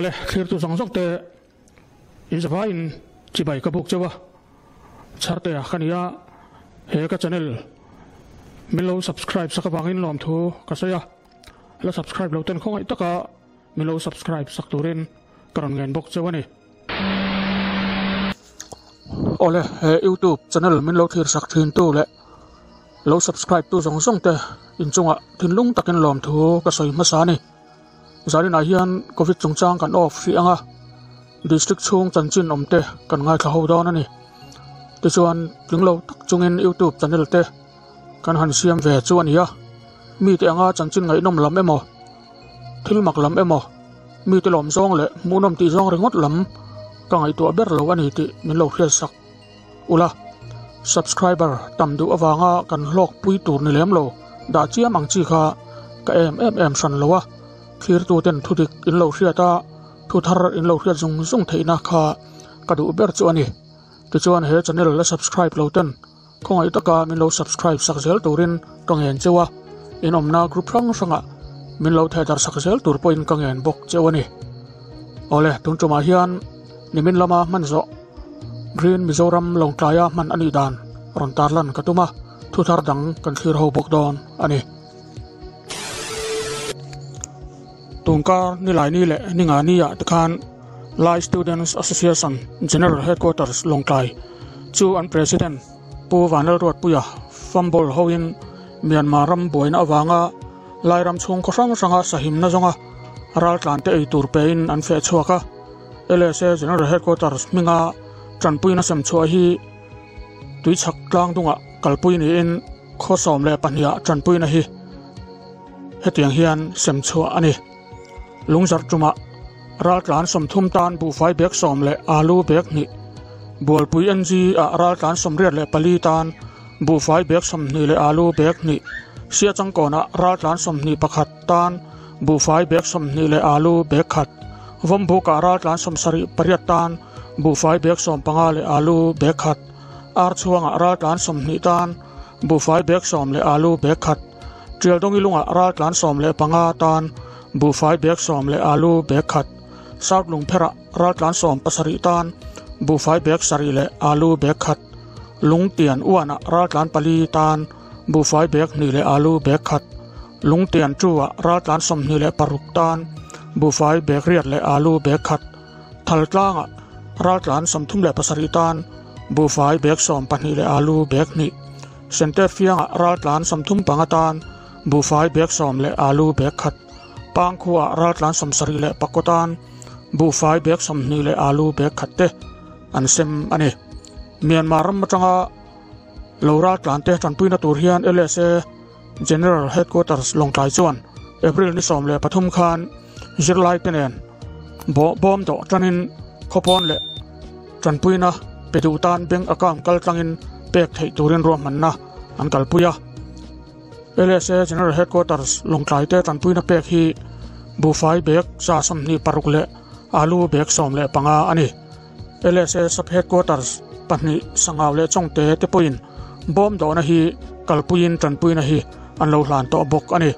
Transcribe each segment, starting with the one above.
ole clear tu song te in sapa in chibai ka buk chewa charte khania he ka channel milo subscribe saka bangin lom thu ka saya la subscribe lo ten khong ai taka milo subscribe sak turin karon ngen bok chewa ni ole he YouTube channel milo thir sak thin tu le lo subscribe tu song te in chunga thinlung takin lom thu ka soi ma sa ni zari na hian covid chungchang kan off fi anga district chung chanchin omte kan ngai thla ho dawn ani ti chuan tlinglo tak chungin YouTube channel te kan han siam ve chu ania mi te anga chanchin ngai nom lam emo thilmak lam emo mi te lom zong le munom ti zong ringot lam ka ngai tu ber lo ani ti min lo hrial sak ula subscriber tamdu awanga kan hlok pui tur ni lem lo da chiam ang chi kha ka em san lowa clear tu ten thudik in lo hriata thu thar in lo hriat zung theina kha ka du ber chu ani ti chuan he channel la subscribe lo ten khongai taka min lo subscribe sak zel turin kangen chewa in omna group rang min lo thaitar sak zel tur point kangen bok chewani ole tung chuma hian nimin lama manzo green mizoram longklaya man ani dan ron tarlan katuma thu thar dang kan thlir ho bok don ani tungkar ni lai ni le ninga ni ya takhan Lai Students Association General Headquarters Longklai chu an president pu wanal rot puya fambol hoin Myanmar ram boina awanga lai ram chung khosang sanga sahim na zonga ral tlante ei tur pein an fe chuaka LSA General Headquarters minga chanpui na sem chua hi tui chak tlang dunga kalpui ni in khosom le pania chanpui na hi hetiang hian sem chua ani lungzar chuma ral tlan som thum tan bu fai bek som le alu bek ni bol pui anji a ral tlan som riat le pali tan bu fai bek som ni le alu bek ni sia chang kona ral tlan som ni pakhat tan bu fai bek som ni le alu bek khat vom bu ka ral tlan som sari pariat tan bu fai bek som panga le alu bek khat ar chuanga ral tlan som ni tan bu fai bek som le alu bek khat trial dongi lunga ral tlan som le panga tan bu fai bek som le alu bek khat south lung phera ral tlan som pasari tan bu fai bek sari le alu bek khat lung tian uana ral tlan pali tan bu fai bek ni le alu bek khat lung tian chuwa ral tlan som ni le paruk tan bu fai bek riat le alu bek khat thal tlanga ral tlan som thum le pasari tan bu fai bek som pani le alu bek ni center fianga ral tlan som thum panga tan bu fai bek som le alu bek khat pang khuwa ral tlan som sari le pakotan bu fai bek som ni le alu bek khatte an sem ani Myanmar ram changa lora tlante chanpui na tur hian LSA General Headquarters Longklai chuan April ni som le pathum khan zirlai penen bom do tanin khopon le chanpui na pedutan bank account kal tlangin pek thei turin ro manna an kalpuya LSA General Headquarters Longklai te chanpui na pek hi bu fai bek sa som ni paruk le alu bek som le panga ani LSA sub headquarters pani sangaw le chongte te poin bom do na hi kalpuin chanpui na hi an lo hlan to bok ani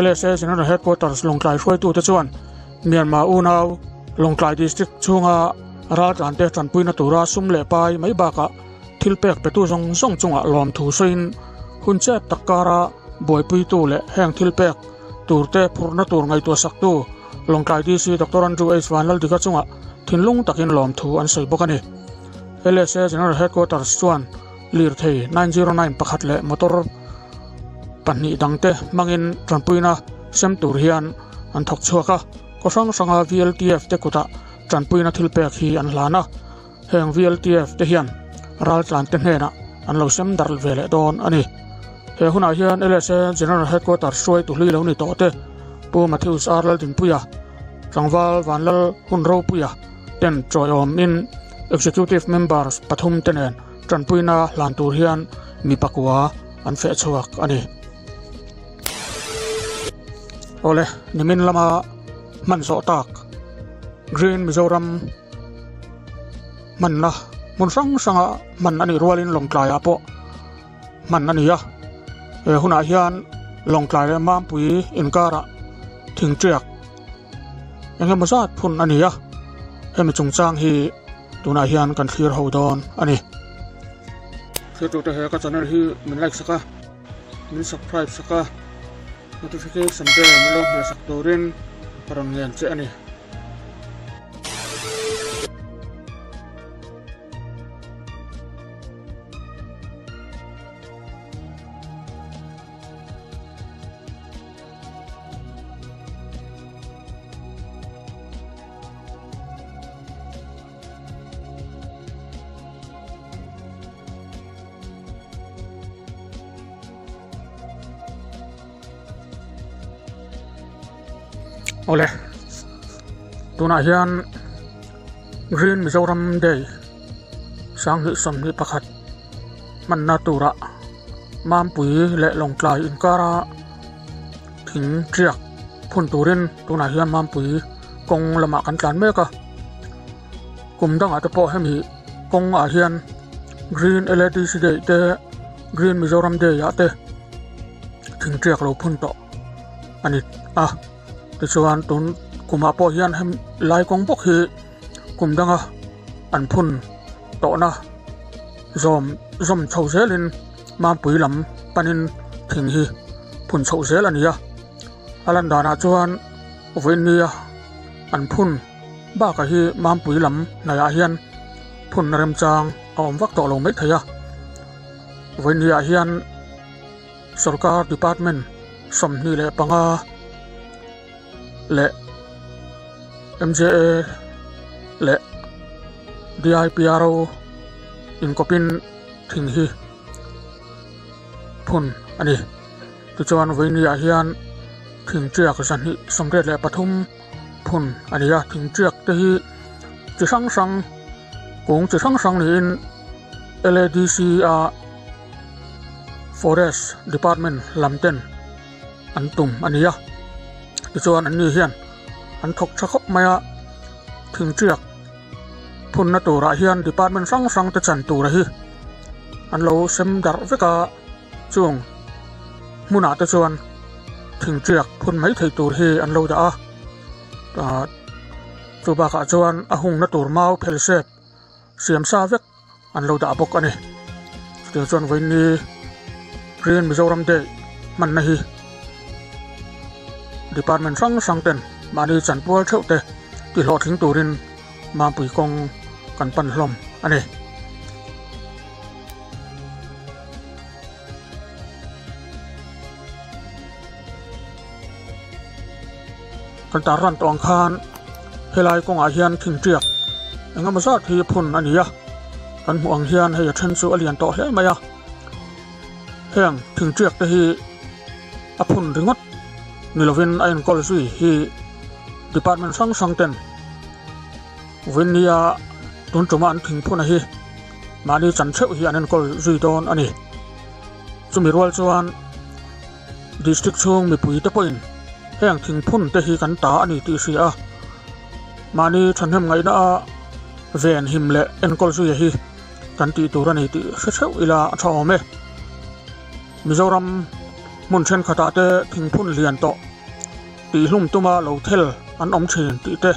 LSA General Headquarters Longklai hroi tu te chuan Myanmar unaw Longklai district chunga ral tlante chanpui na tura sum le pai mai baka thilpek petu zong chunga lom thu soin hun chep takara boipui tu le heng thilpek turte phurna tur ngai to sak tu Longklai DC Dr. Andrew H. Vanlal dika chunga thinlung takin lom thu an sei bokani LSA General Headquarters chuan lir thei 909 pakhat le motor pani dangte mangin chanpuina sem tur hian an thok chuaka kosang sanga VLTF te kuta chanpuina thilpek hi an hlana heng VLTF te hian ral tlan te hena an lo sem darl vele don ani he huna hian LSA General Headquarters soi tu hlui lo ni to te pu Matthews Arlal din puya Rangwal Vanlal hunro puya ten choyom in executive members pathum tenen chanpuina hlan tur hian mi pakwa an fe chuak ani ole nimin lama manzo tak Green Mizoram manna mun sanga man ani rualin Longklai apo man ani ya huna hian Longklai le mam pui inkara thingtriak engem mazat phun ania hemi chungchang hi tuna hian kan thlir ho don ani thlir tu te he ka channel hi min like saka min subscribe saka notification bell min lo na sak turin paron ngen che ani ole tuna hian Green Mizoram Day sang hi som hi pakhat manna tura mampui le longtlai inkara thing triak phun turin tuna hian mampui kong lama kan tlan meka kumdang ate po hemi kong a hian Green LDC Day te Green Mizoram Day ya te thing triak lo phun to ani chuan tun kuma po hian hem lai kong bok hi kumdanga an phun to na zom chho zelin mam pui lam panin thing hi phun chho zel ania alan dana chuan ovinia an phun ba ka hi mam pui lam naya hian phun rem chang om vak to lo mai thaya ovinia hian sarkar department somni le panga le MJA le DIPRO in kopin thing hi phun ani tu chuan veinia hian thing triak san hi somret le pathum phun ania thing triak te hi chi sang sang kung chi sang sang ni in LADC Forest Department lamten antum ania chuan an ni hian an thok thakop maya thing triak phun na tura hian department sang sang te chan tura hi an lo sem dar veka chung muna te chuan thing triak phun mai thei tur hi an lo da chu ba ka chuan a hung na tur mau phel sep siam sa vek an lo da bok ani te chuan vein ni Green Mizoram Day man na hi department sang sang ten mani chan pual theu te ti lo thing turin ma pui kong kan pan hlom ani kan tar ran tong khan helai kong a hian thing triak engam za thi phun ania kan huang hian hei a then chu alian to hle maya heng thing triak te hi a phun ringot nilovin ain kol zui hi department sang sang ten vinia tun tuma an thing phuna hi mani chan theu hi anen kol zui don ani chumi rwal chuan district chung mi pui te point heng thing phun te hi kan ta ani ti sia mani thanhem ngai na ven him le en kol zui hi kan ti turani ti theu ila thawme Mizoram mun chen khata te thing phun lian to ti hlum tuma lo thel an om thin ti te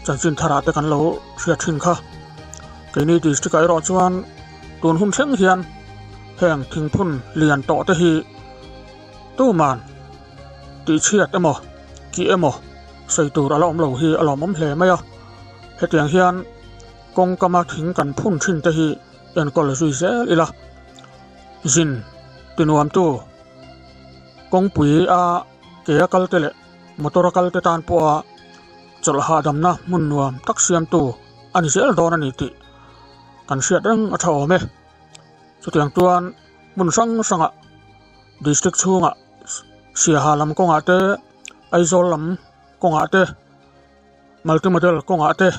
chanchin thara te kan lo thria thin kha keini district ai ro chuan tun hum theng hian heng thing phun lian to te hi tu man ti chiat emo ki emo sei tur alom lo hi alom om hle maya hetiang hian kong kama thing kan phun thin te hi en kol zui zel ila zin tinuam tu kong pui a ke kal te le motor kal te tan po a chol ha dam na mun nuam tak siam tu ani zel don ani ti kan siat reng a thaw me chutiang tuan mun sang sanga district chunga sia halam konga te aizol lam konga te multimodal konga te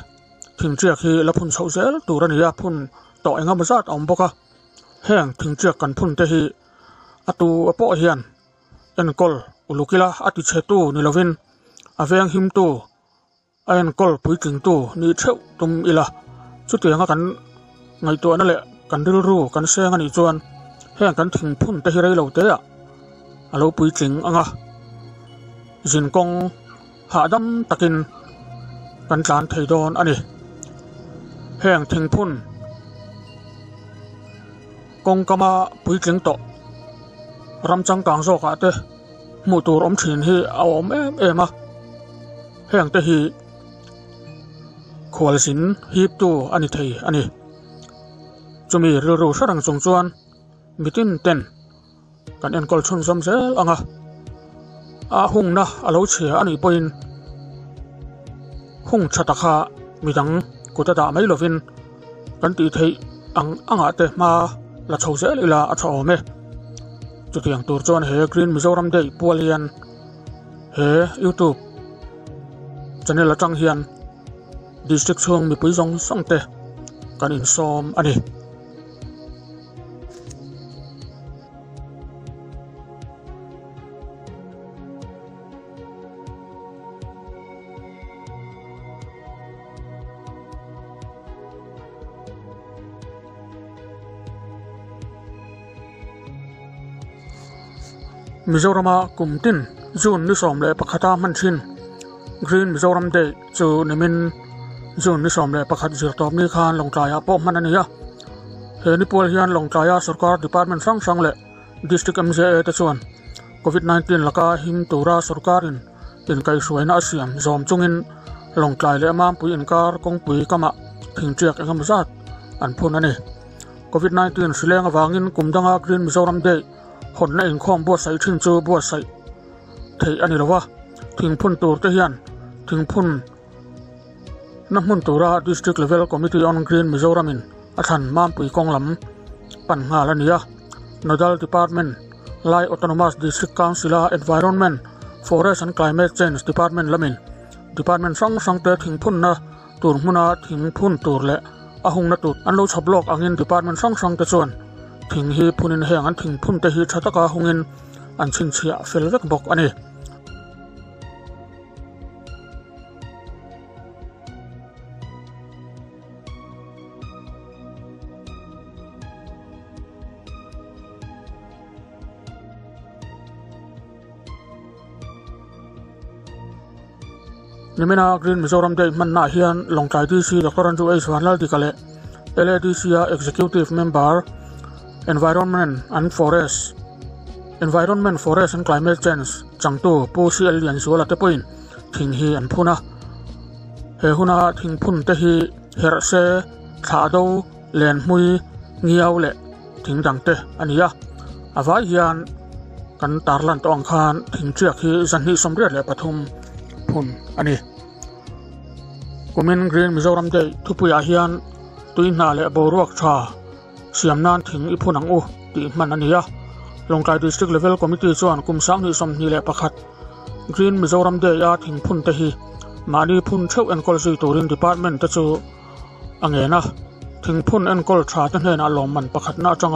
thing chiak hi la phun chho zel turani a phun to engam zat om boka heng thing chiak kan phun te hi atu apo hian en kol ulukila ati chetu nilovin aveng him tu en kol puiting tu ni theu tum ila chutianga kan ngai to na le kan dil ru kan seng ani chuan heng kan thing phun te hi rei lo te a alo puiting anga jin kong ha dam takin กันจานไทยโดนอันนี้แห่งทิ้งพุ่นกงกมาปุยเก่งโตรำจังกางโซกะเตมูตูรอมฉินฮีเอาอมเอมาแห่งเตฮีขวลสินฮีบตูอันนี้ไทยอันนี้จะมีเรือๆสังสงจวนมิตินเต็นกันเอ็นกอลชนสมเซลอ่ะหุงนะอาลูเชียอันนี้ปอยน์หุงชัดตะขามีดังกุตตาไม่ลวินกันตีไทยอังอาเตมาละชาวเซลอีลาอัชโอเมจุดอย่างตัวจวนเฮกรีนมิโซรัมเดย์ปัวเลียนเฮยูทูบจันเนลจังเฮียนดิสตริกช่วงมีปุยซงสังเตกันอินซอมอันนี้มิโซรัมกุมตินจูนนิสอมเลปะขัดมันชินกรีนมิโซรัมเดย์จูนิมินจูนนิสอมเลปะขัดจิรตอบนิคานลงใจปอมันอันนี้เฮนิปัวเฮียนลงใจสุรการดิพาร์ตเมนต์สังเลดิสตริกMCAตะชวนโควิด-19ละกาหิมตูราสุรการินอินไกสวยน่าเสียมจอมจุงินลงใจเลมามปุยอินการกงปุยกะมะถึงเจียกเอกมจัดอันพูนอันนี้โควิด-19สิเลงวางินกุมดังกรีนมิโซรัมเดย์คนในอินข้อมบัวใส่ทิ้งจูบัวใส่เทอันนี้ละวะทิ้งพุ่นตัวเทียนทิ้งพุ่นน้ำมันตัวราดิสตริกเลเวลคอมมิตี้ออนกรีนมิโซรามินอาจารย์มามปุยกองลำปัญหาละเนี่ยโนดัลดีพาร์ตเมนต์ไลออโตโนมัสดิสตริกคาวน์ซิลาเอ็นไวรอนเมนต์ฟอเรสต์แอนด์ไคลเมทเชนจ์ดีพาร์ตเมนต์ละมินดีพาร์ตเมนต์สังเตทิ้งพุ่นนะตัวมุนาทิ้งพุ่นตัวเละอาหงนัตุอันเราชับโลกอังอินดีพาร์ตเมนต์สังเตชวนทิ้งฮีพุนินแห่งอันทิ้งพุ่นแต่ฮีชัตกาหงอินอันชินเชียเฟลเวกบอกอันนี้นี่ไม่น่ากรีนมิโซรัมเดย์มันน่าเฮียนลงใจที่ซีดรจูเอสวันลดิกาเลLADC Executive Member Environment and Forest and Climate Change จังตัวผู้เชี่ยวชาญส่วนละเตปอยน์ทิ้งฮีอันพูนะเฮหุนาทิ้งพุ่นเตฮีเฮรเซขาดูเลนมุยเงียวเละทิ้งดังเตอันนี้อาวาเฮียนกันตาร์ลันตองคานทิ้งเชือกฮีสันนิสมเรียเลปฐุมพุ่นอันนี้กุมินกรีนมิโซรัมเดย์ทุปุยาเฮียนตุยนาเลบรวกชาเสียมนานถึงอิพุนังตีมันอันนี้ลงใจดิสตริกเลเวลคอมมิตี้ส่วนกุมสังนิสมนิเลปะขัดกรีนมิโซรัมเดย์ถึงพุ่นเตฮีมาดีพุ่นเชวเอ็นกอลซีตูรินดีพาร์ตเมนต์ตะจูอังเงนะถึงพุ่นเอ็นกอลชาตั้งเฮนอารมณ์มันปะขัดน่าจัง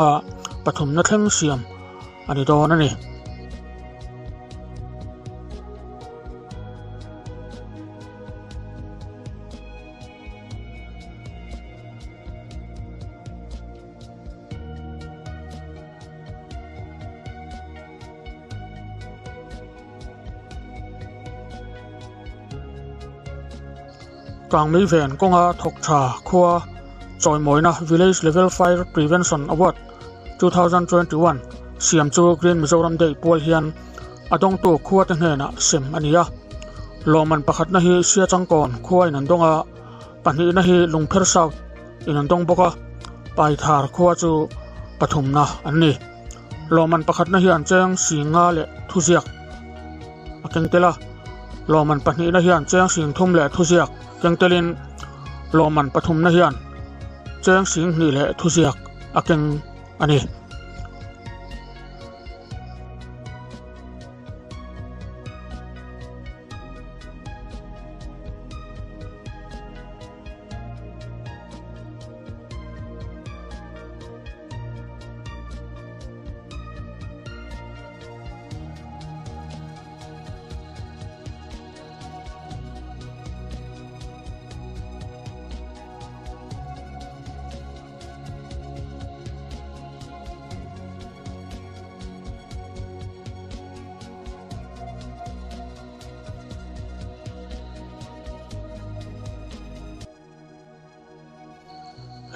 ปฐมนัทเฮงเสียมอันนี้โดนนั่นนี่กลางมีแวนก็งาถกชาคัวจอยมอยนะ Village Level Fire Prevention Award 2021เสียมจูกรีนมิโซรัมเดย์ปัวเฮียนอดงตัวคัวตั้งเฮนะเซมอันนี้ลอมันประคัดนะฮีเสียจังก่อนคัวอินันดงปันฮีนะฮีลุงเพอร์ซาวอินันดงบกไปทาร์คัวจูปฐมนะอันนี้ลอมันประคัดนะฮีอันเจงสิงาเลทุเซียกอังเตล่าลอมันปันฮีนะฮีอันเจงสิงทุ่มเลทุเซียกยังเตลินลอมันปฐุมนะเฮียนเจ้าสิงนี่แหละทุเสียกอาเกงอันนี้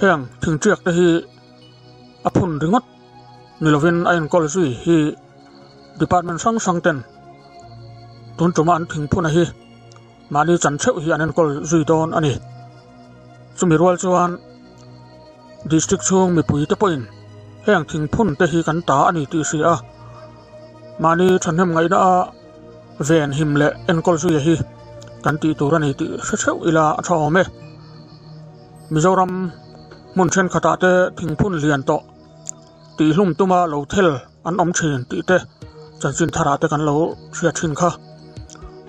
heng thing triak te hi aphun ringot nilovin ain kol zui hi department sang ten tun tuma an thing phun a hi mani chan cheu hi anen kol zui don ani chumi rual chuan district chung mi pui te point heng thing phun te hi kan ta ani ti si a mani thanem ngai na ven him le en kol zui hi kan ti tur ani ti cheu ila tha ome Mizoram mun chen khata te thing phun lian to ti hlum tuma lo thel an om thin ti te chanchin thara te kan lo ria thin kha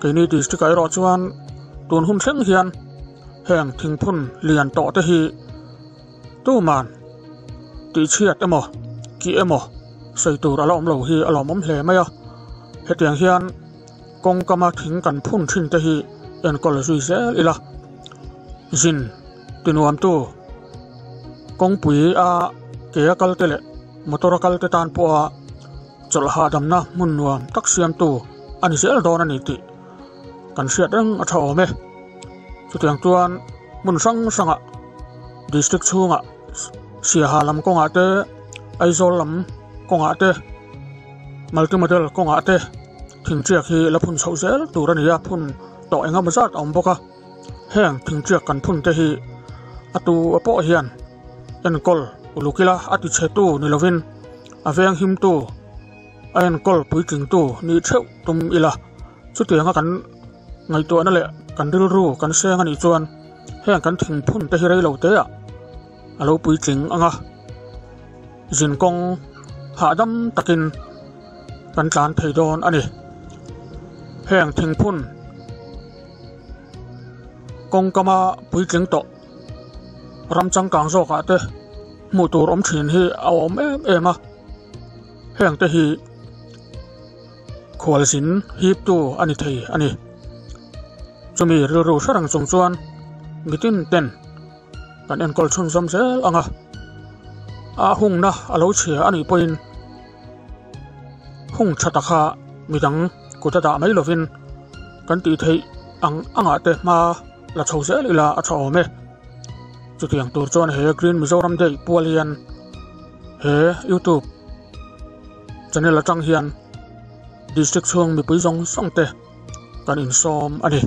keini district ai ro chuan tun hum thleng hian heng thing phun lian to te hi tu man ti chiat emo ki emo sei tur ala om lo hi ala om hle maya hetiang hian kong kama thing kan phun thin te hi en kol zui zel ila zin tinuam tu kong pui a ke kal te le motor kal te tan po a chol ha dam na mun nuam tak siam tu ani sel don ani ti kan sia dang a tha ome chutiang tuan mun sanga district chunga sia halam konga te aizol lam konga te multimodal konga te thing chiak hi la phun chho zel turani ya phun to enga mazat om boka heng thing chiak kan phun te hi atu apo hian en kol ulukila ati chetu nilovin aveng him tu en kol puiking tu ni cheu tum ila chutianga kan ngai to na le kan dil ru kan seng ani chuan heng kan thing phun te hi rei lo te a alo puiking anga jin kong ha dam takin kan tlan thei don ani heng thing phun kong kama puiking to ram chang kang zo ka te mu tur om thin hi a om em a heng te hi khwal sin hip tu ani thei ani chumi ru sarang chung chuan mitin ten kan en kol chun zam zel anga a hung na alo chhia ani poin hung chata kha midang kuta da mai lovin kan ti thei anga te ma la chho zel ila a tha ome chutiang tur chuan he Green Mizoram Day pualian he YouTube channel atang hian district chung mi pui zong song te kan in som ani